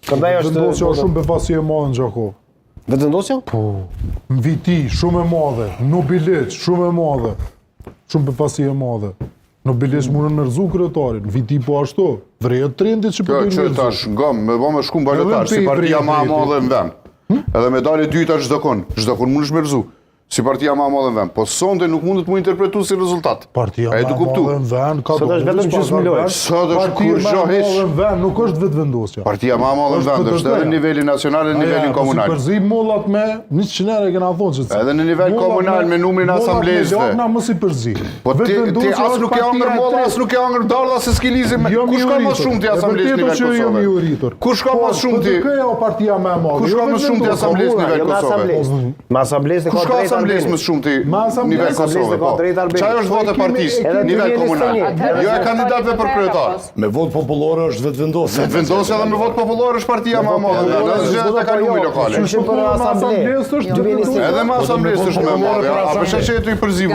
Vetëvendosja është shumë befasi e madhe në Gjakov. Vetëvendosja? Po, në viti shumë e madhe, nobilic shumë e madhe, shumë befasi e madhe. Nobilic mundën me rëzu kryetarin, në viti po ashtu, vrejet trendit që përdojnë me rëzu. Kjo që tash gëm, me bo me shku në baletar, si partia ma madhe në vend. Edhe medalje dyta çdo kon mundesh me rëzu. Si partia ma madhe në vend, po sonde nuk mundet mu interpretu si rezultat. Partia ma madhe në vend, ka Sot është vetëm gjysmë lojë. Sot është kur Partia ma heq. madhe në vend, nuk është vetëvendosja. Partia ma madhe në vend është edhe në nivelin nacional edhe në nivelin komunal. Si përzi mullat me 100 euro kena thonë që Edhe në nivel komunal me numrin e asamblezëve. Mullat me lakna mos i përzi. Po ti as nuk e hangër molla, as nuk e hangër dardha se s'ki lizim. Kush ka më shumë ti asamblezë në nivel Kosovë? Kush ka më shumë ti? Kjo partia më e madhe. Kush ka më shumë ti asamblezë në nivel Kosovë? Me asamblezë Kush ka asamblezë më shumë ti nivel Kosovë? Çfarë është votë e partisë në nivel komunal? Jo e kandidatëve për kryetar. Me votë popullore është vetëvendosja. Vetëvendosja dhe me votë popullore është partia më e madhe. Edhe zgjedhjet e kalumi lokale. Për asamblezë. Edhe me asamblezë është më e madhe. A përshë që e të i përzi